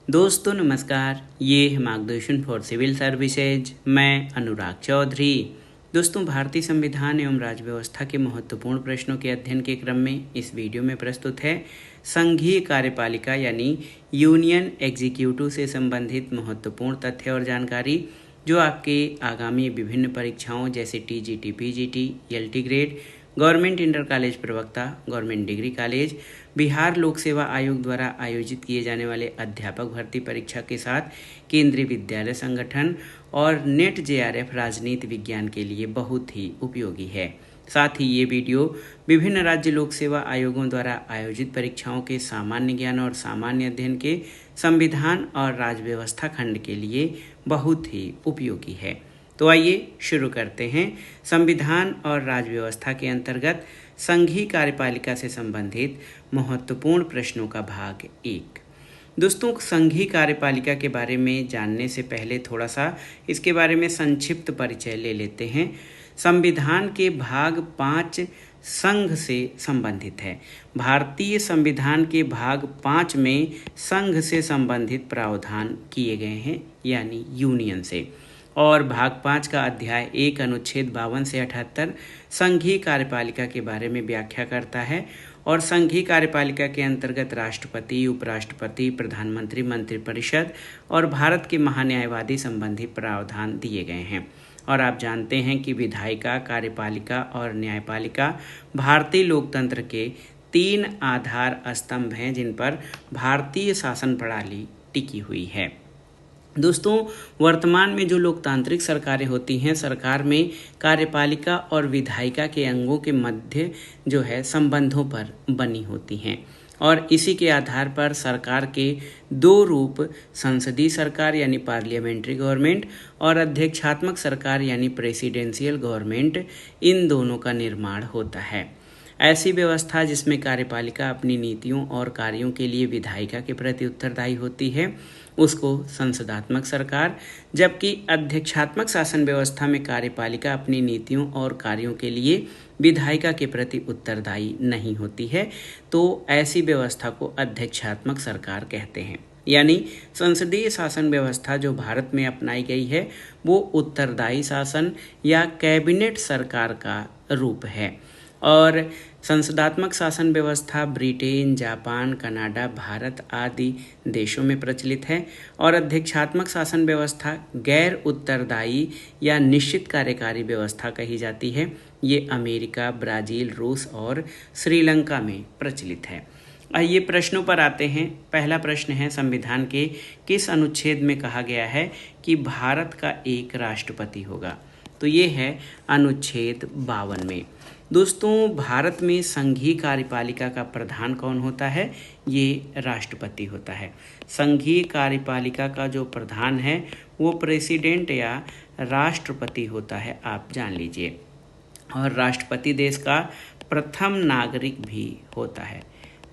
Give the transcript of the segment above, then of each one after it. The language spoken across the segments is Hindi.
दोस्तों नमस्कार, ये है मार्गदर्शन फॉर सिविल सर्विसेज। मैं अनुराग चौधरी। दोस्तों, भारतीय संविधान एवं राज्य व्यवस्था के महत्वपूर्ण प्रश्नों के अध्ययन के क्रम में इस वीडियो में प्रस्तुत है संघीय कार्यपालिका यानी यूनियन एग्जीक्यूटिव से संबंधित महत्वपूर्ण तथ्य और जानकारी, जो आपके आगामी विभिन्न परीक्षाओं जैसे TGT, PGT, LT grade, government inter college प्रवक्ता, गवर्नमेंट डिग्री कॉलेज, बिहार लोक सेवा आयोग द्वारा आयोजित किए जाने वाले अध्यापक भर्ती परीक्षा के साथ केंद्रीय विद्यालय संगठन और नेट जेआरएफ राजनीति विज्ञान के लिए बहुत ही उपयोगी है। साथ ही ये वीडियो विभिन्न राज्य लोक सेवा आयोगों द्वारा आयोजित परीक्षाओं के सामान्य ज्ञान और सामान्य अध्ययन के संविधान और राज्य व्यवस्था खंड के लिए बहुत ही उपयोगी है। तो आइए शुरू करते हैं संविधान और राज्य व्यवस्था के अंतर्गत संघीय कार्यपालिका से संबंधित महत्वपूर्ण प्रश्नों का भाग 1। दोस्तों, संघीय कार्यपालिका के बारे में जानने से पहले थोड़ा सा इसके बारे में संक्षिप्त परिचय ले लेते हैं। संविधान के भाग 5 संघ से संबंधित है। भारतीय संविधान के भाग 5 में संघ से संबंधित प्रावधान किए गए हैं, यानी यूनियन से। और भाग 5 का अध्याय 1 अनुच्छेद 52 से 78 संघीय कार्यपालिका के बारे में व्याख्या करता है और संघीय कार्यपालिका के अंतर्गत राष्ट्रपति, उपराष्ट्रपति, प्रधानमंत्री, मंत्रिपरिषद और भारत के महान्यायवादी संबंधी प्रावधान दिए गए हैं। और आप जानते हैं कि विधायिका, कार्यपालिका और न्यायपालिका भारतीय लोकतंत्र के 3 आधार स्तंभ हैं जिन पर भारतीय शासन प्रणाली टिकी हुई है। दोस्तों, वर्तमान में जो लोकतांत्रिक सरकारें होती हैं, सरकार में कार्यपालिका और विधायिका के अंगों के मध्य जो है संबंधों पर बनी होती हैं और इसी के आधार पर सरकार के 2 रूप, संसदीय सरकार यानी पार्लियामेंट्री गवर्नमेंट और अध्यक्षात्मक सरकार यानी प्रेसिडेंशियल गवर्नमेंट, इन दोनों का निर्माण होता है। ऐसी व्यवस्था जिसमें कार्यपालिका अपनी नीतियों और कार्यों के लिए विधायिका के प्रति उत्तरदायी होती है, उसको संसदात्मक सरकार, जबकि अध्यक्षात्मक शासन व्यवस्था में कार्यपालिका अपनी नीतियों और कार्यों के लिए विधायिका के प्रति उत्तरदायी नहीं होती है, तो ऐसी व्यवस्था को अध्यक्षात्मक सरकार कहते हैं। यानी संसदीय शासन व्यवस्था जो भारत में अपनाई गई है वो उत्तरदायी शासन या कैबिनेट सरकार का रूप है। और संसदात्मक शासन व्यवस्था ब्रिटेन, जापान, कनाडा, भारत आदि देशों में प्रचलित है और अध्यक्षात्मक शासन व्यवस्था गैर उत्तरदायी या निश्चित कार्यकारी व्यवस्था कही जाती है। ये अमेरिका, ब्राज़ील, रूस और श्रीलंका में प्रचलित है। आइए प्रश्नों पर आते हैं। पहला प्रश्न है, संविधान के किस अनुच्छेद में कहा गया है कि भारत का एक राष्ट्रपति होगा? तो ये है अनुच्छेद 52 में। दोस्तों, भारत में संघीय कार्यपालिका का प्रधान कौन होता है? ये राष्ट्रपति होता है। संघीय कार्यपालिका का जो प्रधान है वो प्रेसिडेंट या राष्ट्रपति होता है, आप जान लीजिए। और राष्ट्रपति देश का प्रथम नागरिक भी होता है।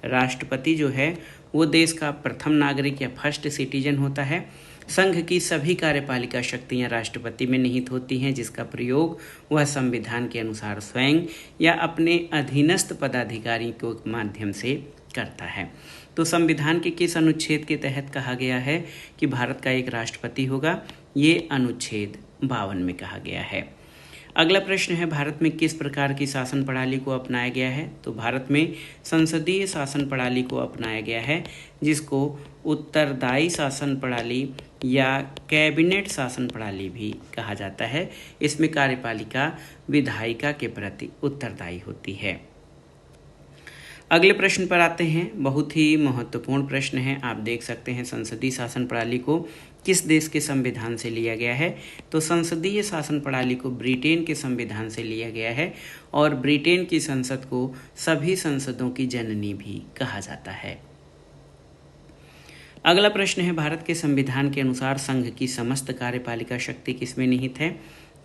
राष्ट्रपति जो है वो देश का प्रथम नागरिक या फर्स्ट सिटीजन होता है। संघ की सभी कार्यपालिका शक्तियां राष्ट्रपति में निहित होती हैं, जिसका प्रयोग वह संविधान के अनुसार स्वयं या अपने अधीनस्थ पदाधिकारी के माध्यम से करता है। तो संविधान के किस अनुच्छेद के तहत कहा गया है कि भारत का एक राष्ट्रपति होगा? ये अनुच्छेद 52 में कहा गया है। अगला प्रश्न है, भारत में किस प्रकार की शासन प्रणाली को अपनाया गया है? तो भारत में संसदीय शासन प्रणाली को अपनाया गया है, जिसको उत्तरदायी शासन प्रणाली या कैबिनेट शासन प्रणाली भी कहा जाता है। इसमें कार्यपालिका विधायिका के प्रति उत्तरदायी होती है। अगले प्रश्न पर आते हैं। बहुत ही महत्वपूर्ण प्रश्न है। आप देख सकते हैं, संसदीय शासन प्रणाली को किस देश के संविधान से लिया गया है? तो संसदीय शासन प्रणाली को ब्रिटेन के संविधान से लिया गया है और ब्रिटेन की संसद को सभी संसदों की जननी भी कहा जाता है। अगला प्रश्न है, भारत के संविधान के अनुसार संघ की समस्त कार्यपालिका शक्ति किसमें निहित है?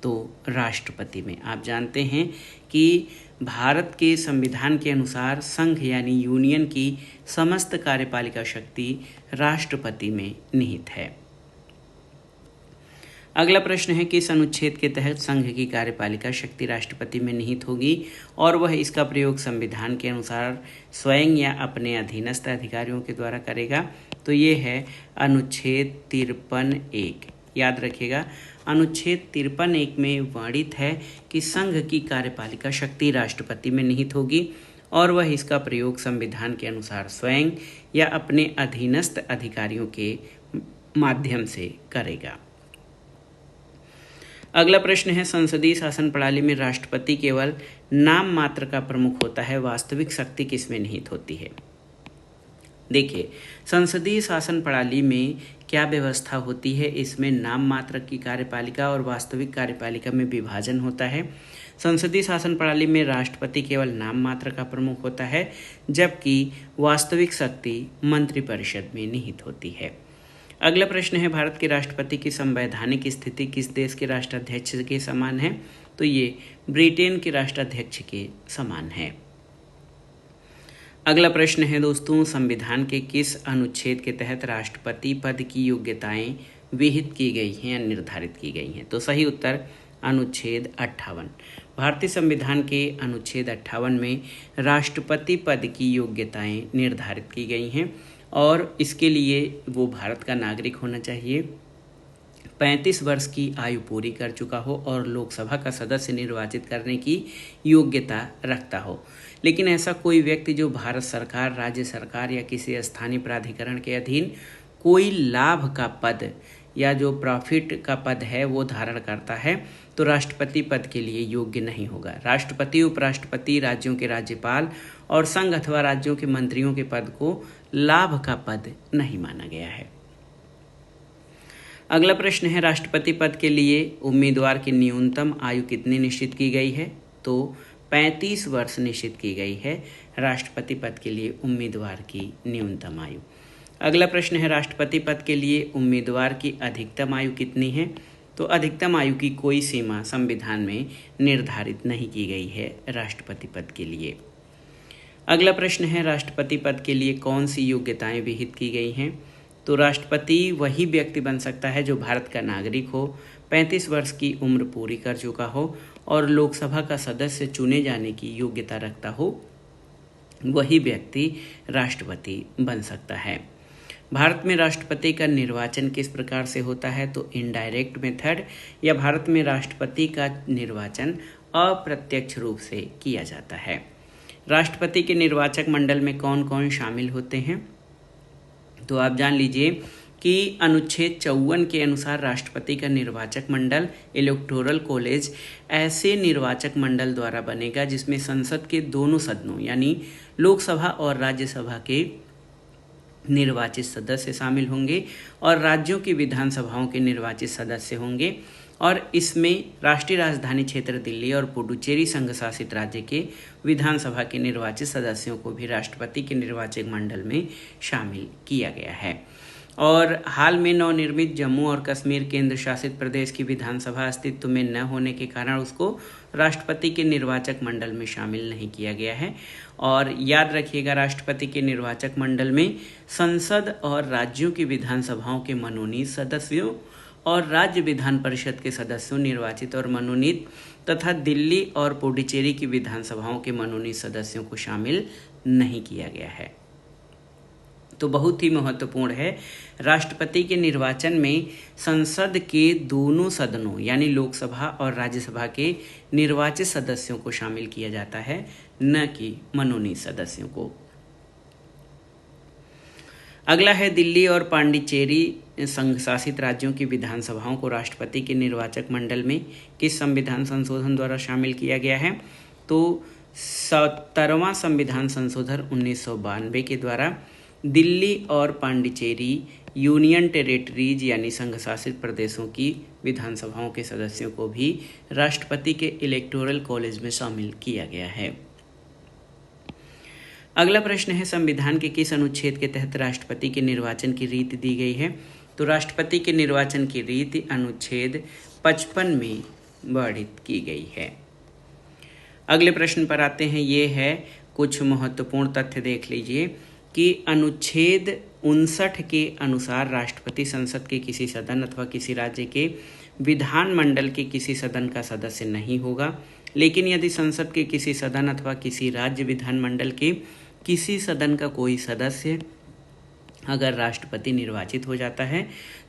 तो राष्ट्रपति में। आप जानते हैं कि भारत के संविधान के अनुसार संघ यानी यूनियन की समस्त कार्यपालिका शक्ति राष्ट्रपति में निहित है। अगला प्रश्न है, किस अनुच्छेद के तहत संघ की कार्यपालिका शक्ति राष्ट्रपति में निहित होगी और वह इसका प्रयोग संविधान के अनुसार स्वयं या अपने अधीनस्थ अधिकारियों के द्वारा करेगा? तो ये है अनुच्छेद 53(1). याद रखिएगा, अनुच्छेद 53(1) में वर्णित है कि संघ की कार्यपालिका शक्ति राष्ट्रपति में निहित होगी और वह इसका प्रयोग संविधान के अनुसार स्वयं या अपने अधीनस्थ अधिकारियों के माध्यम से करेगा। अगला प्रश्न है, संसदीय शासन प्रणाली में राष्ट्रपति केवल नाम मात्र का प्रमुख होता है, वास्तविक शक्ति किसमें निहित होती है? देखिए, संसदीय शासन प्रणाली में क्या व्यवस्था होती है, इसमें नाम मात्र की कार्यपालिका और वास्तविक कार्यपालिका में विभाजन होता है। संसदीय शासन प्रणाली में राष्ट्रपति केवल नाम मात्र का प्रमुख होता है, जबकि वास्तविक शक्ति मंत्रिपरिषद में निहित होती है। अगला प्रश्न है, भारत के राष्ट्रपति की संवैधानिक स्थिति किस देश के राष्ट्राध्यक्ष के समान है? तो ये ब्रिटेन के राष्ट्राध्यक्ष के समान है। अगला प्रश्न है दोस्तों, संविधान के किस अनुच्छेद के तहत राष्ट्रपति पद की योग्यताएं विहित की गई हैं या निर्धारित की गई हैं? तो सही उत्तर अनुच्छेद 58। भारतीय संविधान के अनुच्छेद 58 में राष्ट्रपति पद की योग्यताएं निर्धारित की गई हैं और इसके लिए वो भारत का नागरिक होना चाहिए, 35 वर्ष की आयु पूरी कर चुका हो और लोकसभा का सदस्य निर्वाचित करने की योग्यता रखता हो। लेकिन ऐसा कोई व्यक्ति जो भारत सरकार, राज्य सरकार या किसी स्थानीय प्राधिकरण के अधीन कोई लाभ का पद या जो प्रॉफिट का पद है वो धारण करता है तो राष्ट्रपति पद के लिए योग्य नहीं होगा। राष्ट्रपति, उपराष्ट्रपति, राज्यों के राज्यपाल और संघ अथवा राज्यों के मंत्रियों के पद को लाभ का पद नहीं माना गया है। अगला प्रश्न है, राष्ट्रपति पद के लिए उम्मीदवार की न्यूनतम आयु कितनी निश्चित की गई है? तो 35 वर्ष निश्चित की गई है राष्ट्रपति पद के लिए उम्मीदवार की न्यूनतम आयु। अगला प्रश्न है, राष्ट्रपति पद के लिए उम्मीदवार की अधिकतम आयु कितनी है? तो अधिकतम आयु की कोई सीमा संविधान में निर्धारित नहीं की गई है राष्ट्रपति पद के लिए। अगला प्रश्न है, राष्ट्रपति पद के लिए कौन सी योग्यताएं विहित की गई हैं? तो राष्ट्रपति वही व्यक्ति बन सकता है जो भारत का नागरिक हो, 35 वर्ष की उम्र पूरी कर चुका हो और लोकसभा का सदस्य चुने जाने की योग्यता रखता हो, वही व्यक्ति राष्ट्रपति बन सकता है। भारत में राष्ट्रपति का निर्वाचन किस प्रकार से होता है? तो इनडायरेक्ट मेथड या भारत में राष्ट्रपति का निर्वाचन अप्रत्यक्ष रूप से किया जाता है। राष्ट्रपति के निर्वाचक मंडल में कौन कौन शामिल होते हैं? तो आप जान लीजिए कि अनुच्छेद 54 के अनुसार राष्ट्रपति का निर्वाचक मंडल, इलेक्टोरल कॉलेज, ऐसे निर्वाचक मंडल द्वारा बनेगा जिसमें संसद के दोनों सदनों यानी लोकसभा और राज्यसभा के निर्वाचित सदस्य शामिल होंगे और राज्यों की विधानसभाओं के निर्वाचित सदस्य होंगे और इसमें राष्ट्रीय राजधानी क्षेत्र दिल्ली और पुडुचेरी संघ शासित राज्य के विधानसभा के निर्वाचित सदस्यों को भी राष्ट्रपति के निर्वाचक मंडल में शामिल किया गया है। और हाल में नवनिर्मित जम्मू और कश्मीर केंद्र शासित प्रदेश की विधानसभा अस्तित्व में न होने के कारण उसको राष्ट्रपति के निर्वाचक मंडल में शामिल नहीं किया गया है। और याद रखिएगा, राष्ट्रपति के निर्वाचक मंडल में संसद और राज्यों की विधानसभाओं के मनोनीत सदस्यों और राज्य विधान परिषद के सदस्यों निर्वाचित और मनोनीत तथा दिल्ली और पुडुचेरी की विधानसभाओं के मनोनीत सदस्यों को शामिल नहीं किया गया है। तो बहुत ही महत्वपूर्ण है, राष्ट्रपति के निर्वाचन में संसद के दोनों सदनों यानी लोकसभा और राज्यसभा के निर्वाचित सदस्यों को शामिल किया जाता है, न कि मनोनीत सदस्यों को। अगला है, दिल्ली और पांडिचेरी संघ शासित राज्यों की विधानसभाओं को राष्ट्रपति के निर्वाचक मंडल में किस संविधान संशोधन द्वारा शामिल किया गया है? तो 70वां संविधान संशोधन 1992 के द्वारा दिल्ली और पांडिचेरी यूनियन टेरिटरीज यानी संघ शासित प्रदेशों की विधानसभाओं के सदस्यों को भी राष्ट्रपति के इलेक्टोरल कॉलेज में शामिल किया गया है। अगला प्रश्न है, संविधान के किस अनुच्छेद के तहत राष्ट्रपति के निर्वाचन की रीति दी गई है? तो राष्ट्रपति के निर्वाचन की रीति अनुच्छेद 55 में वर्णित की गई है। अगले प्रश्न पर आते हैं, ये है कुछ महत्वपूर्ण तथ्य देख लीजिए कि अनुच्छेद 59 के अनुसार राष्ट्रपति संसद के किसी सदन अथवा किसी राज्य के विधानमंडल के किसी सदन का सदस्य नहीं होगा, लेकिन यदि संसद के किसी सदन अथवा किसी राज्य विधानमंडल के किसी सदन का कोई सदस्य अगर राष्ट्रपति निर्वाचित हो जाता है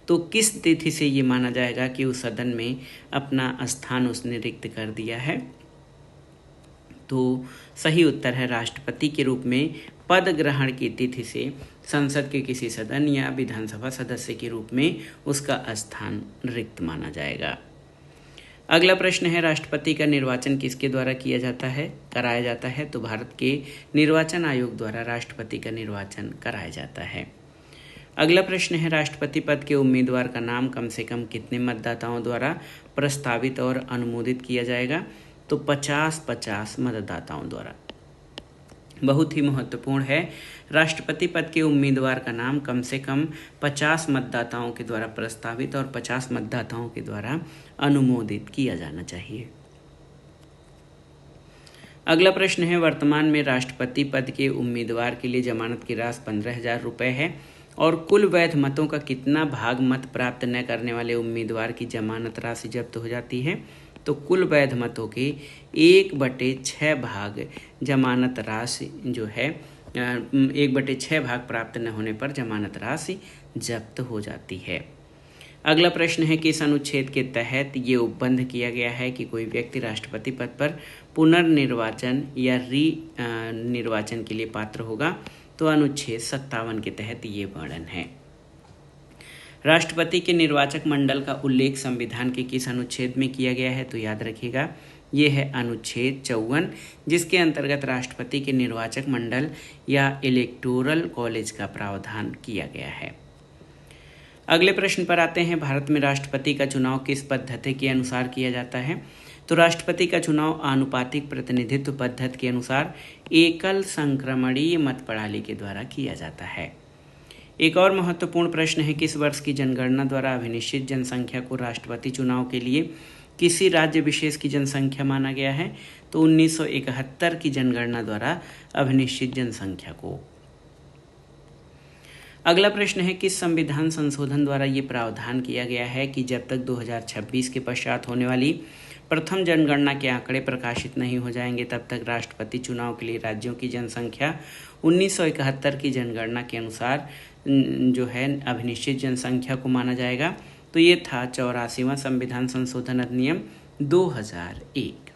तो किस तिथि से ये माना जाएगा कि उस सदन में अपना स्थान उसने रिक्त कर दिया है? तो सही उत्तर है राष्ट्रपति के रूप में पद ग्रहण की तिथि से संसद के किसी सदन या विधानसभा सदस्य के रूप में उसका स्थान रिक्त माना जाएगा। अगला प्रश्न है, राष्ट्रपति का निर्वाचन किसके द्वारा किया जाता है, कराया जाता है? तो भारत के निर्वाचन आयोग द्वारा राष्ट्रपति का निर्वाचन कराया जाता है। अगला प्रश्न है, राष्ट्रपति पद के उम्मीदवार का नाम कम से कम कितने मतदाताओं द्वारा प्रस्तावित और अनुमोदित किया जाएगा? तो 50-50 मतदाताओं द्वारा। बहुत ही महत्वपूर्ण है, राष्ट्रपति पद के उम्मीदवार का नाम कम से कम 50 मतदाताओं के द्वारा प्रस्तावित और 50 मतदाताओं के द्वारा अनुमोदित किया जाना चाहिए। अगला प्रश्न है, वर्तमान में राष्ट्रपति पद के उम्मीदवार के लिए जमानत की राशि 15,000 रुपये है और कुल वैध मतों का कितना भाग मत प्राप्त न करने वाले उम्मीदवार की जमानत राशि जब्त हो जाती है? तो कुल वैध मतों के 1/6 भाग जमानत राशि जो है 1/6 भाग प्राप्त न होने पर जमानत राशि जब्त हो जाती है। अगला प्रश्न है, किस अनुच्छेद के तहत ये उपबंध किया गया है कि कोई व्यक्ति राष्ट्रपति पद पर पुनर्निर्वाचन या निर्वाचन के लिए पात्र होगा? तो अनुच्छेद 57 के तहत ये वर्णन है। राष्ट्रपति के निर्वाचक मंडल का उल्लेख संविधान के किस अनुच्छेद में किया गया है? तो याद रखिएगा, ये है अनुच्छेद 54, जिसके अंतर्गत राष्ट्रपति के निर्वाचक मंडल या इलेक्टोरल कॉलेज का प्रावधान किया गया है। अगले प्रश्न पर आते हैं, भारत में राष्ट्रपति का चुनाव किस पद्धति के अनुसार किया जाता है? तो राष्ट्रपति का चुनाव आनुपातिक प्रतिनिधित्व पद्धति के अनुसार एकल संक्रमणीय मत प्रणाली के द्वारा किया जाता है। एक और महत्वपूर्ण प्रश्न है, किस वर्ष की जनगणना द्वारा अभिनिश्चित जनसंख्या को राष्ट्रपति चुनाव के लिए किसी राज्य विशेष की जनसंख्या माना गया है? तो 1971 की जनगणना द्वारा अभिनिश्चित जनसंख्या को। अगला प्रश्न है, किस संविधान संशोधन द्वारा ये प्रावधान किया गया है कि जब तक 2026 के पश्चात होने वाली प्रथम जनगणना के आंकड़े प्रकाशित नहीं हो जाएंगे तब तक राष्ट्रपति चुनाव के लिए राज्यों की जनसंख्या 1971 की जनगणना के अनुसार जो है अभिनिश्चित जनसंख्या को माना जाएगा? तो ये था 84वां संविधान संशोधन अधिनियम 2001।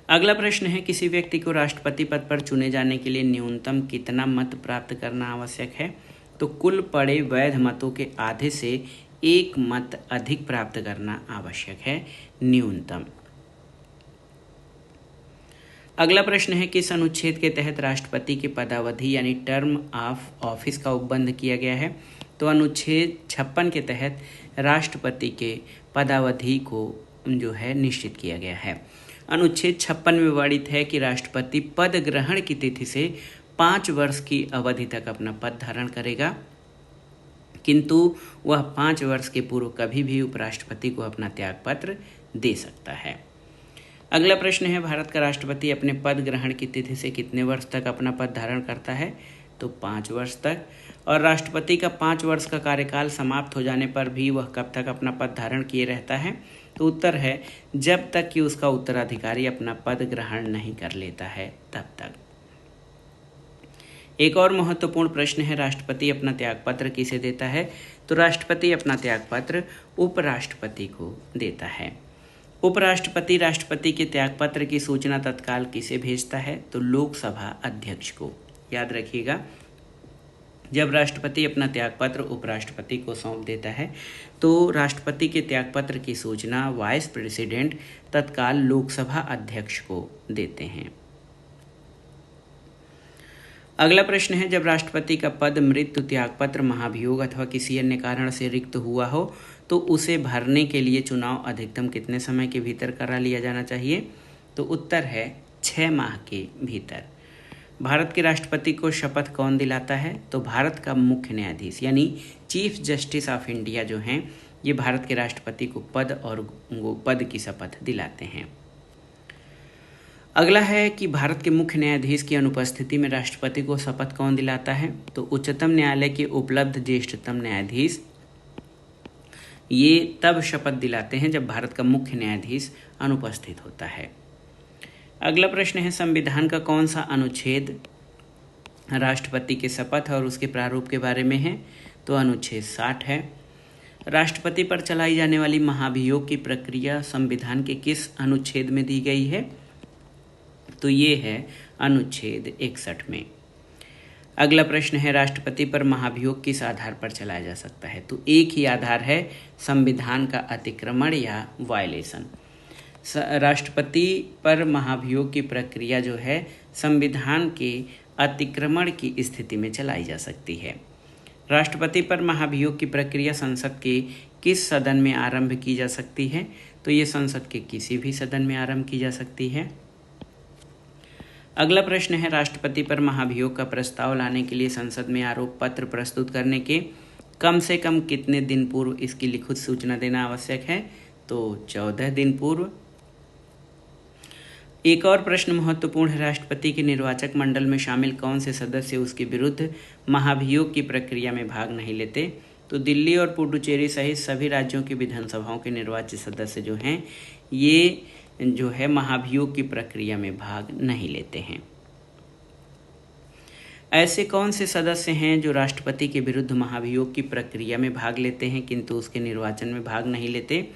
अगला प्रश्न है, किसी व्यक्ति को राष्ट्रपति पद पर चुने जाने के लिए न्यूनतम कितना मत प्राप्त करना आवश्यक है? तो कुल पड़े वैध मतों के आधे से 1 मत अधिक प्राप्त करना आवश्यक है, न्यूनतम। अगला प्रश्न है, किस अनुच्छेद के तहत राष्ट्रपति की पदावधि यानी टर्म ऑफ ऑफिस का उपबंध किया गया है? तो अनुच्छेद 56 के तहत राष्ट्रपति के पदावधि को जो है निश्चित किया गया है। अनुच्छेद 56 में वर्णित है कि राष्ट्रपति पद ग्रहण की तिथि से 5 वर्ष की अवधि तक अपना पद धारण करेगा, किंतु वह 5 वर्ष के पूर्व कभी भी उपराष्ट्रपति को अपना त्यागपत्र दे सकता है। अगला प्रश्न है, भारत का राष्ट्रपति अपने पद ग्रहण की तिथि से कितने वर्ष तक अपना पद धारण करता है? तो 5 वर्ष तक। और राष्ट्रपति का 5 वर्ष का कार्यकाल समाप्त हो जाने पर भी वह कब तक अपना पद धारण किए रहता है? तो उत्तर है, जब तक कि उसका उत्तराधिकारी अपना पद ग्रहण नहीं कर लेता है तब तक। एक और महत्वपूर्ण प्रश्न है, राष्ट्रपति अपना त्यागपत्र किसे देता है? तो राष्ट्रपति अपना त्यागपत्र उपराष्ट्रपति को देता है। उपराष्ट्रपति राष्ट्रपति के त्यागपत्र की सूचना तत्काल किसे भेजता है? तो लोकसभा अध्यक्ष को। याद रखिएगा, जब राष्ट्रपति अपना त्यागपत्र उपराष्ट्रपति को सौंप देता है तो राष्ट्रपति के त्यागपत्र की सूचना वाइस प्रेसिडेंट तत्काल लोकसभा अध्यक्ष को देते हैं। अगला प्रश्न है, जब राष्ट्रपति का पद मृत्यु, त्यागपत्र, महाभियोग अथवा किसी अन्य कारण से रिक्त हुआ हो तो उसे भरने के लिए चुनाव अधिकतम कितने समय के भीतर करा लिया जाना चाहिए? तो उत्तर है 6 माह के भीतर। भारत के राष्ट्रपति को शपथ कौन दिलाता है? तो भारत का मुख्य न्यायाधीश यानी चीफ जस्टिस ऑफ इंडिया जो हैं, ये भारत के राष्ट्रपति को पद की शपथ दिलाते हैं। अगला है कि भारत के मुख्य न्यायाधीश की अनुपस्थिति में राष्ट्रपति को शपथ कौन दिलाता है? तो उच्चतम न्यायालय के उपलब्ध ज्येष्ठतम न्यायाधीश ये तब शपथ दिलाते हैं जब भारत का मुख्य न्यायाधीश अनुपस्थित होता है। अगला प्रश्न है, संविधान का कौन सा अनुच्छेद राष्ट्रपति के शपथ और उसके प्रारूप के बारे में है, तो अनुच्छेद 60 है। राष्ट्रपति पर चलाई जाने वाली महाभियोग की प्रक्रिया संविधान के किस अनुच्छेद में दी गई है, तो ये है अनुच्छेद 61 में। अगला प्रश्न है, राष्ट्रपति पर महाभियोग किस आधार पर चलाया जा सकता है, तो एक ही आधार है, संविधान का अतिक्रमण या वायलेशन। राष्ट्रपति पर महाभियोग की प्रक्रिया जो है संविधान के अतिक्रमण की स्थिति में चलाई जा सकती है। राष्ट्रपति पर महाभियोग की प्रक्रिया संसद के किस सदन में आरंभ की जा सकती है, तो ये संसद के किसी भी सदन में आरंभ की जा सकती है। अगला प्रश्न है, राष्ट्रपति पर महाभियोग का प्रस्ताव लाने के लिए संसद में आरोप पत्र प्रस्तुत करने के कम से कम कितने दिन पूर्व इसकी लिखित सूचना देना आवश्यक है, तो 14 दिन पूर्व। एक और प्रश्न महत्वपूर्ण है, राष्ट्रपति के निर्वाचक मंडल में शामिल कौन से सदस्य उसके विरुद्ध महाभियोग की प्रक्रिया में भाग नहीं लेते, तो दिल्ली और पुडुचेरी सहित सभी राज्यों की विधानसभाओं के निर्वाचित सदस्य जो हैं ये जो है महाभियोग की प्रक्रिया में भाग नहीं लेते हैं। ऐसे कौन से सदस्य हैं जो राष्ट्रपति के विरुद्ध महाभियोग की प्रक्रिया में भाग लेते हैं किंतु उसके निर्वाचन में भाग नहीं लेते,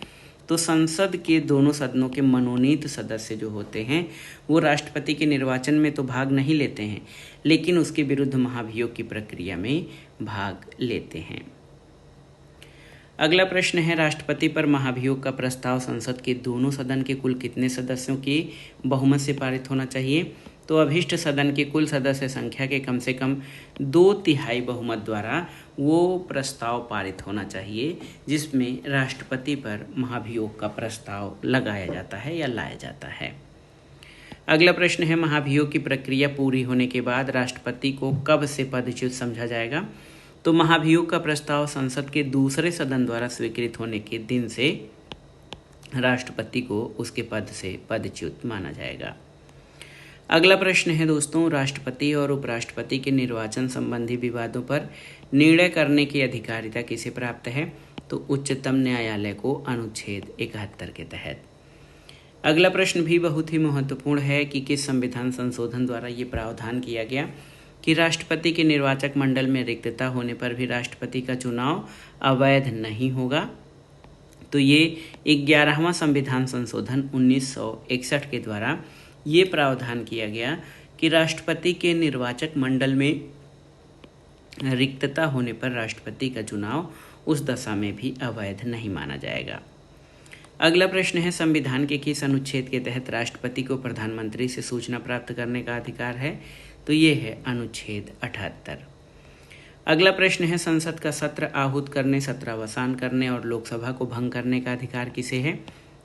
तो संसद के दोनों सदनों के मनोनीत सदस्य जो होते हैं वो राष्ट्रपति के निर्वाचन में तो भाग नहीं लेते हैं लेकिन उसके विरुद्ध महाभियोग की प्रक्रिया में भाग लेते हैं। अगला प्रश्न है, राष्ट्रपति पर महाभियोग का प्रस्ताव संसद के दोनों सदन के कुल कितने सदस्यों की बहुमत से पारित होना चाहिए, तो अभीष्ट सदन के कुल सदस्य संख्या के कम से कम 2/3 बहुमत द्वारा वो प्रस्ताव पारित होना चाहिए जिसमें राष्ट्रपति पर महाभियोग का प्रस्ताव लगाया जाता है या लाया जाता है। अगला प्रश्न है, महाभियोग की प्रक्रिया पूरी होने के बाद राष्ट्रपति को कब से पदच्युत समझा जाएगा, तो महाभियोग का प्रस्ताव संसद के दूसरे सदन द्वारा स्वीकृत होने के दिन से राष्ट्रपति को उसके पद से पदच्युत माना जाएगा। अगला प्रश्न है दोस्तों, राष्ट्रपति और उपराष्ट्रपति के निर्वाचन संबंधी विवादों पर निर्णय करने की अधिकारिता किसे प्राप्त है, तो उच्चतम न्यायालय को अनुच्छेद 71 के तहत। अगला प्रश्न भी बहुत ही महत्वपूर्ण है कि किस संविधान संशोधन द्वारा ये प्रावधान किया गया कि राष्ट्रपति के निर्वाचक मंडल में रिक्तता होने पर भी राष्ट्रपति का चुनाव अवैध नहीं होगा, तो ये 11वां संविधान संशोधन 1961 के द्वारा ये प्रावधान किया गया कि राष्ट्रपति के निर्वाचक मंडल में रिक्तता होने पर राष्ट्रपति का चुनाव उस दशा में भी अवैध नहीं माना जाएगा। अगला प्रश्न है, संविधान के किस अनुच्छेद के तहत राष्ट्रपति को प्रधानमंत्री से सूचना प्राप्त करने का अधिकार है, तो ये है अनुच्छेद 78। अगला प्रश्न है, संसद का सत्र आहूत करने, सत्रावसान करने और लोकसभा को भंग करने का अधिकार किसे है,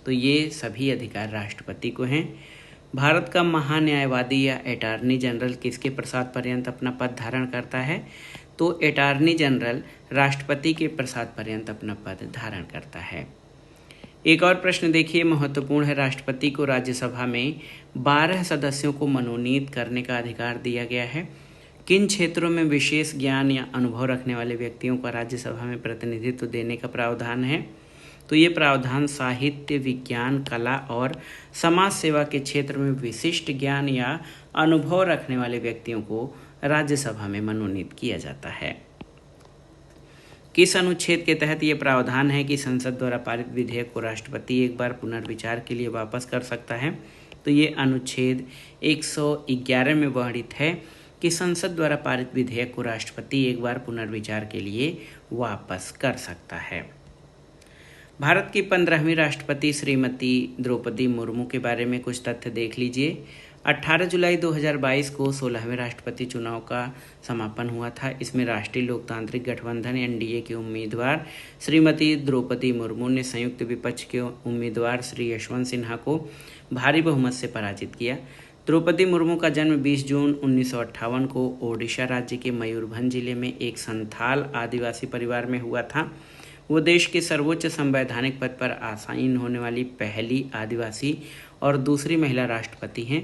तो ये सभी अधिकार राष्ट्रपति को हैं। भारत का महान्यायवादी या अटॉर्नी जनरल किसके प्रसाद पर्यंत अपना पद धारण करता है, तो अटॉर्नी जनरल राष्ट्रपति के प्रसाद पर्यंत अपना पद धारण करता है। एक और प्रश्न देखिए, महत्वपूर्ण है, राष्ट्रपति को राज्यसभा में 12 सदस्यों को मनोनीत करने का अधिकार दिया गया है। किन क्षेत्रों में विशेष ज्ञान या अनुभव रखने वाले व्यक्तियों का राज्यसभा में प्रतिनिधित्व देने का प्रावधान है, तो ये प्रावधान साहित्य, विज्ञान, कला और समाज सेवा के क्षेत्र में विशिष्ट ज्ञान या अनुभव रखने वाले व्यक्तियों को राज्यसभा में मनोनीत किया जाता है। किस अनुच्छेद के तहत ये प्रावधान है कि संसद द्वारा पारित विधेयक को राष्ट्रपति एक बार पुनर्विचार के लिए वापस कर सकता है, तो ये अनुच्छेद 111 में वर्णित है कि संसद द्वारा पारित विधेयक को राष्ट्रपति एक बार पुनर्विचार के लिए वापस कर सकता है। भारत की 15वीं राष्ट्रपति श्रीमती द्रौपदी मुर्मू के बारे में कुछ तथ्य देख लीजिए। 18 जुलाई 2022 को 16वें राष्ट्रपति चुनाव का समापन हुआ था। इसमें राष्ट्रीय लोकतांत्रिक गठबंधन एनडीए के उम्मीदवार श्रीमती द्रौपदी मुर्मू ने संयुक्त विपक्ष के उम्मीदवार श्री यशवंत सिन्हा को भारी बहुमत से पराजित किया। द्रौपदी मुर्मू का जन्म 20 जून 1958 को ओडिशा राज्य के मयूरभंज जिले में एक संथाल आदिवासी परिवार में हुआ था। वो देश के सर्वोच्च संवैधानिक पद पर आसीन होने वाली पहली आदिवासी और दूसरी महिला राष्ट्रपति हैं।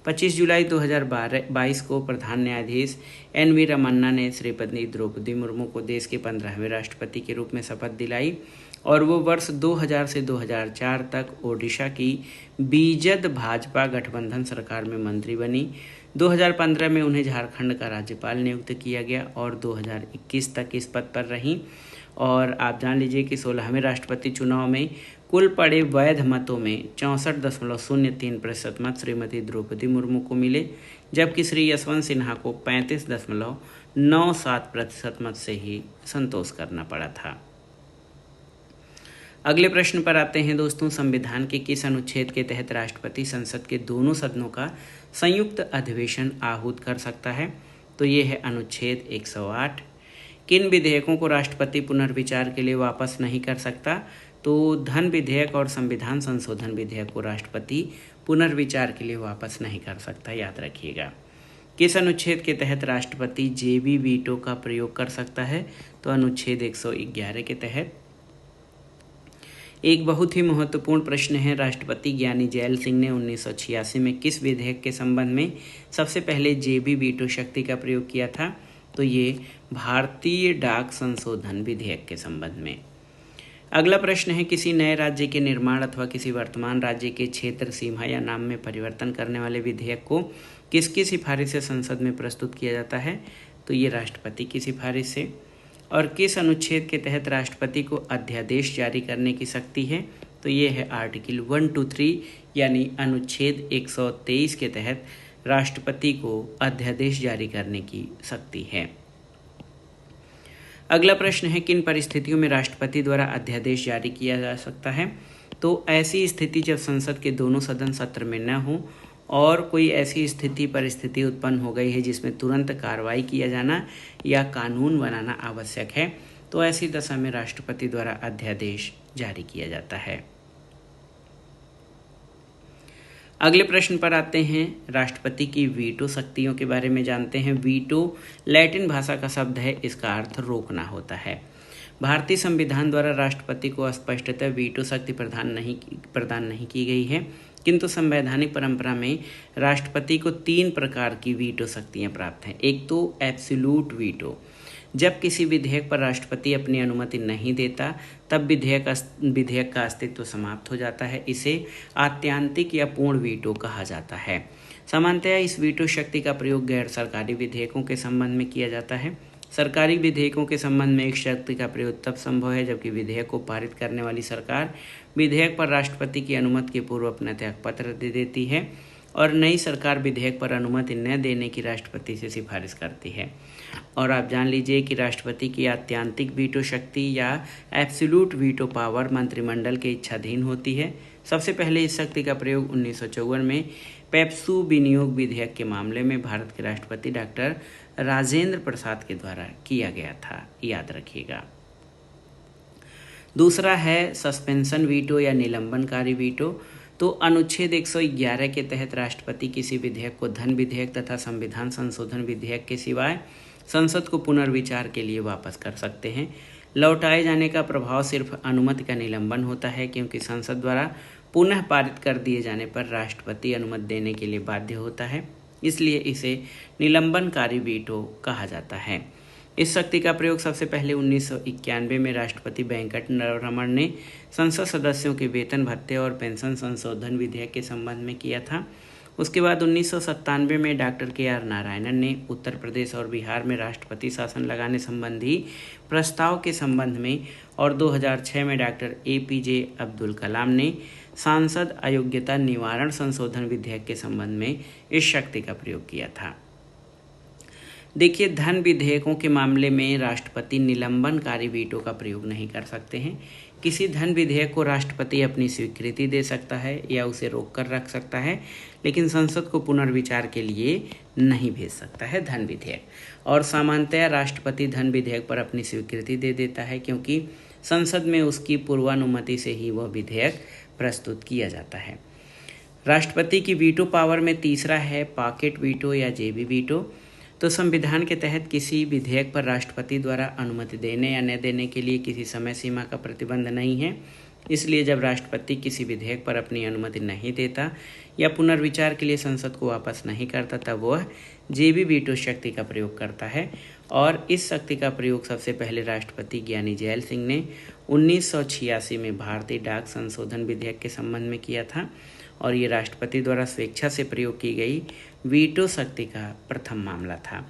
25 जुलाई 2022 को प्रधान न्यायाधीश एन.वी. रमन्ना ने श्रीमती द्रौपदी मुर्मू को देश के 15वें राष्ट्रपति के रूप में शपथ दिलाई और वो वर्ष 2000 से 2004 तक ओडिशा की बीजद भाजपा गठबंधन सरकार में मंत्री बनी, 2015 में उन्हें झारखंड का राज्यपाल नियुक्त किया गया और 2021 तक इस पद पर रहीं। और आप जान लीजिए कि 16वें राष्ट्रपति चुनाव में कुल पड़े वैध मतों में 64.03% मत श्रीमती द्रौपदी मुर्मू को मिले, जबकि श्री यशवंत सिन्हा को 35.97% मत से ही संतोष करना पड़ा था। अगले प्रश्न पर आते हैं दोस्तों। संविधान के किस अनुच्छेद के तहत राष्ट्रपति संसद के दोनों सदनों का संयुक्त अधिवेशन आहूत कर सकता है? तो ये है अनुच्छेद 108। किन विधेयकों को राष्ट्रपति पुनर्विचार के लिए वापस नहीं कर सकता? तो धन विधेयक और संविधान संशोधन विधेयक को राष्ट्रपति पुनर्विचार के लिए वापस नहीं कर सकता, याद रखिएगा। किस अनुच्छेद के तहत राष्ट्रपति जेबी वीटो का प्रयोग कर सकता है? तो अनुच्छेद 111 के तहत। एक बहुत ही महत्वपूर्ण प्रश्न है, राष्ट्रपति ज्ञानी जैल सिंह ने 1986 में किस विधेयक के संबंध में सबसे पहले जेबी वीटो शक्ति का प्रयोग किया था? तो ये भारतीय डाक संशोधन विधेयक के संबंध में। अगला प्रश्न है, किसी नए राज्य के निर्माण अथवा किसी वर्तमान राज्य के क्षेत्र, सीमा या नाम में परिवर्तन करने वाले विधेयक को किसकी सिफारिश से संसद में प्रस्तुत किया जाता है? तो ये राष्ट्रपति की सिफारिश से। और किस अनुच्छेद के तहत राष्ट्रपति को अध्यादेश जारी करने की शक्ति है? तो ये है आर्टिकल 123 यानी अनुच्छेद 123 के तहत राष्ट्रपति को अध्यादेश जारी करने की शक्ति है। अगला प्रश्न है, किन परिस्थितियों में राष्ट्रपति द्वारा अध्यादेश जारी किया जा सकता है? तो ऐसी स्थिति जब संसद के दोनों सदन सत्र में न हो और कोई ऐसी परिस्थिति उत्पन्न हो गई है जिसमें तुरंत कार्रवाई किया जाना या कानून बनाना आवश्यक है, तो ऐसी दशा में राष्ट्रपति द्वारा अध्यादेश जारी किया जाता है। अगले प्रश्न पर आते हैं, राष्ट्रपति की वीटो शक्तियों के बारे में जानते हैं। वीटो लैटिन भाषा का शब्द है, इसका अर्थ रोकना होता है। भारतीय संविधान द्वारा राष्ट्रपति को स्पष्टतः वीटो शक्ति प्रदान नहीं की गई है, किंतु संवैधानिक परंपरा में राष्ट्रपति को 3 प्रकार की वीटो शक्तियां प्राप्त हैं। एक तो एब्सोल्यूट वीटो, जब किसी विधेयक पर राष्ट्रपति अपनी अनुमति नहीं देता तब विधेयक का अस्तित्व समाप्त हो जाता है। इसे आत्यांतिक या पूर्ण वीटो कहा जाता है। सामान्यतः इस वीटो शक्ति का प्रयोग गैर सरकारी विधेयकों के संबंध में किया जाता है। सरकारी विधेयकों के संबंध में इस शक्ति का प्रयोग तब संभव है जबकि विधेयक को पारित करने वाली सरकार विधेयक पर राष्ट्रपति की अनुमति के पूर्व अपना त्यागपत्र दे देती है और नई सरकार विधेयक पर अनुमति न देने की राष्ट्रपति से सिफारिश करती है। और आप जान लीजिए कि राष्ट्रपति की आत्यांतिक वीटो शक्ति या एब्सोल्यूट वीटो पावर मंत्रिमंडल के इच्छाधीन होती है। सबसे पहले इस शक्ति का प्रयोग 1954 में पेप्सू विनियोग विधेयक के मामले में भारत के राष्ट्रपति डॉक्टर राजेंद्र प्रसाद के द्वारा किया गया था, याद रखिएगा। दूसरा है सस्पेंशन वीटो या निलंबनकारी वीटो। तो अनुच्छेद 111 के तहत राष्ट्रपति किसी विधेयक को धन विधेयक तथा संविधान संशोधन विधेयक के सिवाय संसद को पुनर्विचार के लिए वापस कर सकते हैं। लौटाए जाने का प्रभाव सिर्फ अनुमति का निलंबन होता है, क्योंकि संसद द्वारा पुनः पारित कर दिए जाने पर राष्ट्रपति अनुमति देने के लिए बाध्य होता है, इसलिए इसे निलंबनकारी वीटो कहा जाता है। इस शक्ति का प्रयोग सबसे पहले 1991 में राष्ट्रपति वेंकट रमण ने संसद सदस्यों के वेतन भत्ते और पेंशन संशोधन विधेयक के संबंध में किया था। उसके बाद 1997 में डॉक्टर के.आर. नारायणन ने उत्तर प्रदेश और बिहार में राष्ट्रपति शासन लगाने संबंधी प्रस्ताव के संबंध में और 2006 में डॉक्टर APJ अब्दुल कलाम ने सांसद अयोग्यता निवारण संशोधन विधेयक के संबंध में इस शक्ति का प्रयोग किया था। देखिए, धन विधेयकों के मामले में राष्ट्रपति निलंबनकारी वीटो का प्रयोग नहीं कर सकते हैं। किसी धन विधेयक को राष्ट्रपति अपनी स्वीकृति दे सकता है या उसे रोक कर रख सकता है, लेकिन संसद को पुनर्विचार के लिए नहीं भेज सकता है धन विधेयक। और सामान्यतः राष्ट्रपति धन विधेयक पर अपनी स्वीकृति दे देता है, क्योंकि संसद में उसकी पूर्वानुमति से ही वह विधेयक प्रस्तुत किया जाता है। राष्ट्रपति की वीटो पावर में तीसरा है पॉकेट वीटो या जेबी वीटो। तो संविधान के तहत किसी विधेयक पर राष्ट्रपति द्वारा अनुमति देने या न देने के लिए किसी समय सीमा का प्रतिबंध नहीं है, इसलिए जब राष्ट्रपति किसी विधेयक पर अपनी अनुमति नहीं देता या पुनर्विचार के लिए संसद को वापस नहीं करता तब वह जेबी वीटो शक्ति का प्रयोग करता है। और इस शक्ति का प्रयोग सबसे पहले राष्ट्रपति ज्ञानी जैल सिंह ने 1986 में भारतीय डाक संशोधन विधेयक के संबंध में किया था। और ये राष्ट्रपति द्वारा स्वेच्छा से प्रयोग की गई वीटो शक्ति का प्रथम मामला था।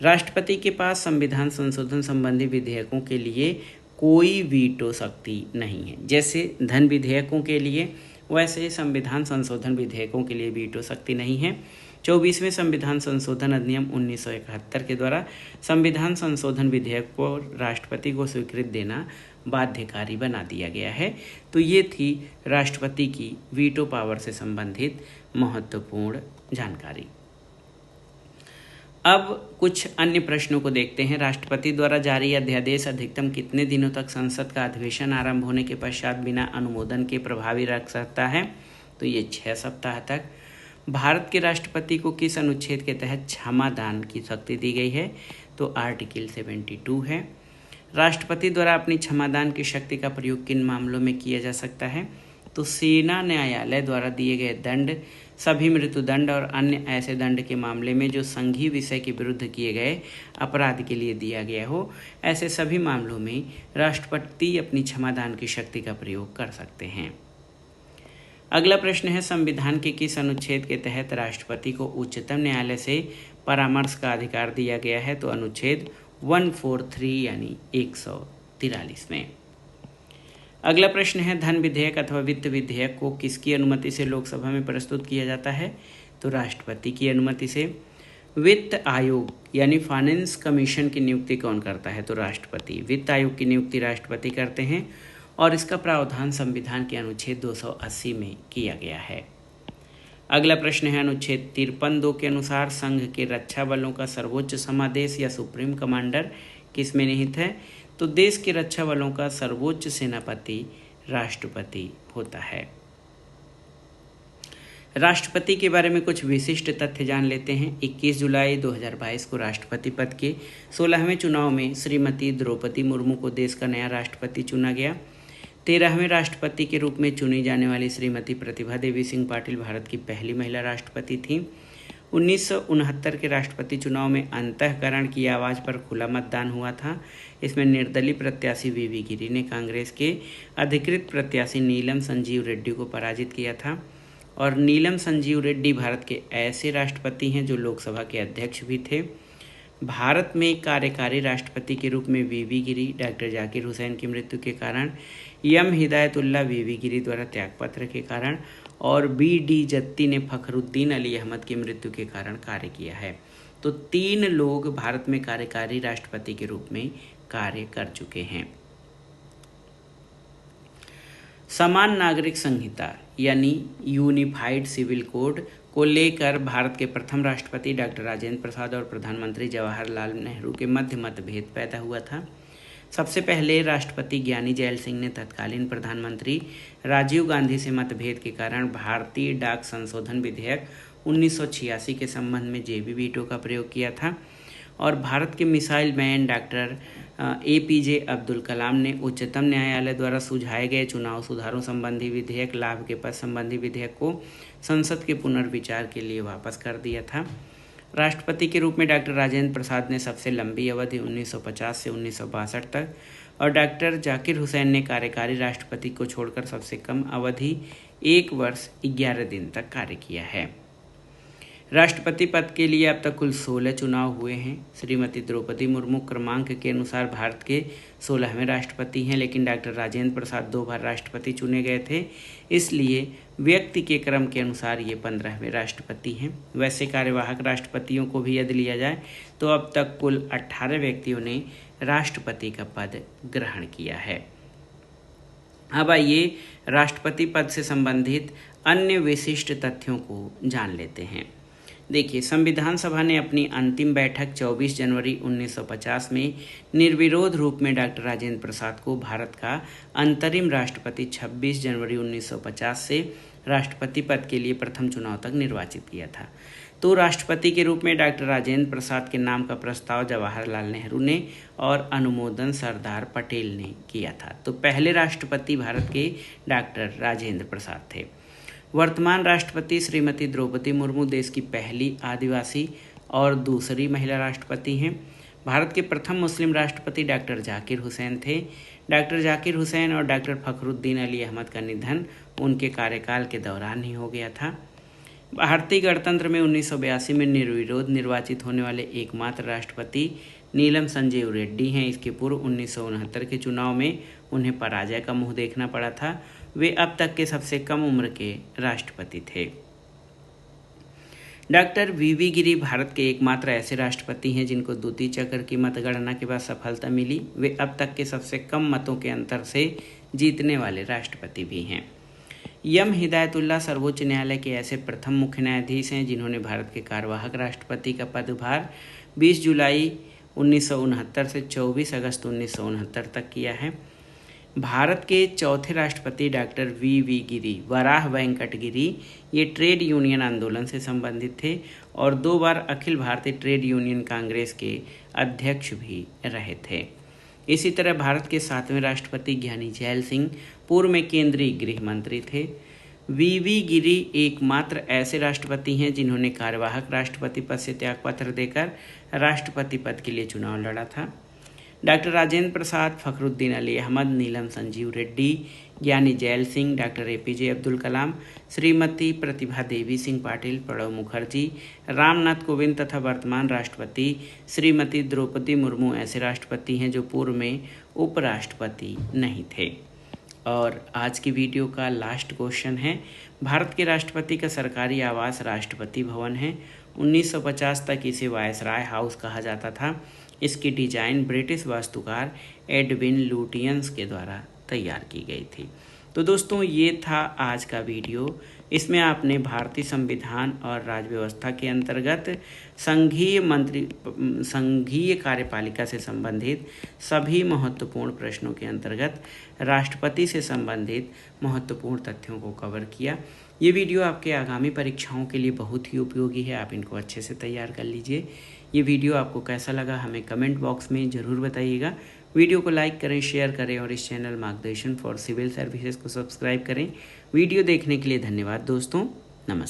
राष्ट्रपति के पास संविधान संशोधन संबंधी विधेयकों के लिए कोई वीटो शक्ति नहीं है। जैसे धन विधेयकों के लिए, वैसे संविधान संशोधन विधेयकों के लिए वीटो शक्ति नहीं है। 24वें संविधान संशोधन अधिनियम 1971 के द्वारा संविधान संशोधन विधेयक को राष्ट्रपति को स्वीकृति देना बाध्यकारी बना दिया गया है। तो ये थी राष्ट्रपति की वीटो पावर से संबंधित महत्वपूर्ण जानकारी। अब कुछ अन्य प्रश्नों को देखते हैं। राष्ट्रपति द्वारा जारी अध्यादेश अधिकतम कितने दिनों तक संसद का अधिवेशन आरंभ होने के पश्चात बिना अनुमोदन के प्रभावी रख सकता है? तो ये 6 सप्ताह तक। भारत के राष्ट्रपति को किस अनुच्छेद के तहत क्षमादान की शक्ति दी गई है? तो आर्टिकल 72 है। राष्ट्रपति द्वारा अपनी क्षमादान की शक्ति का प्रयोग किन मामलों में किया जा सकता है? तो सेना न्यायालय द्वारा दिए गए दंड, सभी मृत्युदंड और अन्य ऐसे दंड के मामले में जो संघीय विषय के विरुद्ध किए गए अपराध के लिए दिया गया हो, ऐसे सभी मामलों में राष्ट्रपति अपनी क्षमादान की शक्ति का प्रयोग कर सकते हैं। अगला प्रश्न है, संविधान के किस अनुच्छेद के तहत राष्ट्रपति को उच्चतम न्यायालय से परामर्श का अधिकार दिया गया है? तो अनुच्छेद 143 यानी 143 में। अगला प्रश्न है, धन विधेयक अथवा वित्त विधेयक को किसकी अनुमति से लोकसभा में प्रस्तुत किया जाता है? तो राष्ट्रपति की अनुमति से। वित्त आयोग यानी फाइनेंस कमीशन की नियुक्ति कौन करता है? तो राष्ट्रपति। वित्त आयोग की नियुक्ति राष्ट्रपति करते हैं और इसका प्रावधान संविधान के अनुच्छेद 280 में किया गया है। अगला प्रश्न है, अनुच्छेद 53(2) के अनुसार संघ के रक्षा बलों का सर्वोच्च समादेश या सुप्रीम कमांडर किस में निहित है? तो देश के रक्षा बलों का सर्वोच्च सेनापति राष्ट्रपति होता है। राष्ट्रपति के बारे में कुछ विशिष्ट तथ्य जान लेते हैं। 21 जुलाई 2022 को राष्ट्रपति पद के 16वें चुनाव में श्रीमती द्रौपदी मुर्मू को देश का नया राष्ट्रपति चुना गया। 13वें राष्ट्रपति के रूप में चुनी जाने वाली श्रीमती प्रतिभा देवी सिंह पाटिल भारत की पहली महिला राष्ट्रपति थीं। 1969 के राष्ट्रपति चुनाव में अंतःकरण की आवाज़ पर खुला मतदान हुआ था। इसमें निर्दलीय प्रत्याशी वीवी गिरी ने कांग्रेस के अधिकृत प्रत्याशी नीलम संजीव रेड्डी को पराजित किया था। और नीलम संजीव रेड्डी भारत के ऐसे राष्ट्रपति हैं जो लोकसभा के अध्यक्ष भी थे। भारत में कार्यकारी राष्ट्रपति के रूप में वीवी गिरी, डॉक्टर जाकिर हुसैन की मृत्यु के कारण, एम हिदायतुल्लाह वीवी गिरी द्वारा त्यागपत्र के कारण और बी.डी. जत्ती ने फखरुद्दीन अली अहमद की मृत्यु के कारण कार्य किया है। तो 3 लोग भारत में कार्यकारी राष्ट्रपति के रूप में कार्य कर चुके हैं। समान नागरिक संहिता यानी यूनिफाइड सिविल कोड को लेकर भारत के प्रथम राष्ट्रपति डॉक्टर राजेंद्र प्रसाद और प्रधानमंत्री जवाहरलाल नेहरू के मध्य मतभेद पैदा हुआ था। सबसे पहले राष्ट्रपति ज्ञानी जैल सिंह ने तत्कालीन प्रधानमंत्री राजीव गांधी से मतभेद के कारण भारतीय डाक संशोधन विधेयक 1986 के संबंध में जेबी वीटो का प्रयोग किया था। और भारत के missile man doctor APJ Abdul Kalam ने उच्चतम न्यायालय द्वारा सुझाए गए चुनाव सुधारों संबंधी विधेयक, लाभ के पद संबंधी विधेयक को संसद के पुनर्विचार के लिए वापस कर दिया था। राष्ट्रपति के रूप में डॉक्टर राजेंद्र प्रसाद ने सबसे लंबी अवधि 1950 से 1962 तक और डॉक्टर जाकिर हुसैन ने कार्यकारी राष्ट्रपति को छोड़कर सबसे कम अवधि 1 वर्ष 11 दिन तक कार्य किया है। राष्ट्रपति पद के लिए अब तक कुल 16 चुनाव हुए हैं। श्रीमती द्रौपदी मुर्मू क्रमांक के अनुसार भारत के 16वें राष्ट्रपति हैं, लेकिन डॉक्टर राजेंद्र प्रसाद 2 बार राष्ट्रपति चुने गए थे, इसलिए व्यक्ति के क्रम के अनुसार ये 15वें राष्ट्रपति हैं। वैसे कार्यवाहक राष्ट्रपतियों को भी यदि लिया जाए तो अब तक कुल 18 व्यक्तियों ने राष्ट्रपति का पद ग्रहण किया है। अब आइए राष्ट्रपति पद से संबंधित अन्य विशिष्ट तथ्यों को जान लेते हैं। देखिए, संविधान सभा ने अपनी अंतिम बैठक 24 जनवरी 1950 में निर्विरोध रूप में डॉक्टर राजेंद्र प्रसाद को भारत का अंतरिम राष्ट्रपति 26 जनवरी 1950 से राष्ट्रपति पद के लिए प्रथम चुनाव तक निर्वाचित किया था। तो राष्ट्रपति के रूप में डॉक्टर राजेंद्र प्रसाद के नाम का प्रस्ताव जवाहरलाल नेहरू ने और अनुमोदन सरदार पटेल ने किया था। तो पहले राष्ट्रपति भारत के डॉक्टर राजेंद्र प्रसाद थे। वर्तमान राष्ट्रपति श्रीमती द्रौपदी मुर्मू देश की पहली आदिवासी और दूसरी महिला राष्ट्रपति हैं। भारत के प्रथम मुस्लिम राष्ट्रपति डॉक्टर जाकिर हुसैन थे। डॉक्टर जाकिर हुसैन और डॉक्टर फखरुद्दीन अली अहमद का निधन उनके कार्यकाल के दौरान ही हो गया था। भारतीय गणतंत्र में 1982 में निर्विरोध निर्वाचित होने वाले एकमात्र राष्ट्रपति नीलम संजीव रेड्डी हैं। इसके पूर्व 1969 के चुनाव में उन्हें पराजय का मुंह देखना पड़ा था। वे अब तक के सबसे कम उम्र के राष्ट्रपति थे। डॉक्टर वीवी गिरी भारत के एकमात्र ऐसे राष्ट्रपति हैं जिनको द्वितीय चक्र की मतगणना के बाद सफलता मिली। वे अब तक के सबसे कम मतों के अंतर से जीतने वाले राष्ट्रपति भी हैं। एम हिदायतुल्लाह सर्वोच्च न्यायालय के ऐसे प्रथम मुख्य न्यायाधीश हैं जिन्होंने भारत के कार्यवाहक राष्ट्रपति का पदभार 20 जुलाई 1969 से 24 अगस्त 1969 तक किया है। भारत के चौथे राष्ट्रपति डॉक्टर वी गिरी वराह वेंकट गिरी ये ट्रेड यूनियन आंदोलन से संबंधित थे और 2 बार अखिल भारतीय ट्रेड यूनियन कांग्रेस के अध्यक्ष भी रहे थे। इसी तरह भारत के 7वें राष्ट्रपति ज्ञानी जैल सिंह पूर्व में केंद्रीय गृह मंत्री थे। वी गिरी एकमात्र ऐसे राष्ट्रपति हैं जिन्होंने कार्यवाहक राष्ट्रपति पद से त्यागपत्र देकर राष्ट्रपति पद के लिए चुनाव लड़ा था। Doctor Rajendra Prasad, Fakhruddin Ali Ahmed, Neelam Sanjiva Reddy, Giani Zail Singh, doctor APJ Abdul Kalam, Shrimati Pratibha Devi Singh Patil, Pranab Mukherjee, Ramnath Kovind तथा वर्तमान राष्ट्रपति श्रीमती द्रौपदी मुर्मू ऐसे राष्ट्रपति हैं जो पूर्व में उपराष्ट्रपति नहीं थे। और आज की वीडियो का लास्ट क्वेश्चन है, भारत के राष्ट्रपति का सरकारी आवास राष्ट्रपति भवन है। 1950 तक इसे वायसराय हाउस कहा जाता था। इसकी डिजाइन ब्रिटिश वास्तुकार एडविन लुटियंस के द्वारा तैयार की गई थी। तो दोस्तों ये था आज का वीडियो। इसमें आपने भारतीय संविधान और राज्य व्यवस्था के अंतर्गत संघीय कार्यपालिका से संबंधित सभी महत्वपूर्ण प्रश्नों के अंतर्गत राष्ट्रपति से संबंधित महत्वपूर्ण तथ्यों को कवर किया। ये वीडियो आपके आगामी परीक्षाओं के लिए बहुत ही उपयोगी है। आप इनको अच्छे से तैयार कर लीजिए। ये वीडियो आपको कैसा लगा हमें कमेंट बॉक्स में ज़रूर बताइएगा। वीडियो को लाइक करें, शेयर करें और इस चैनल मार्गदर्शन फॉर सिविल सर्विसेज को सब्सक्राइब करें। वीडियो देखने के लिए धन्यवाद दोस्तों। नमस्कार।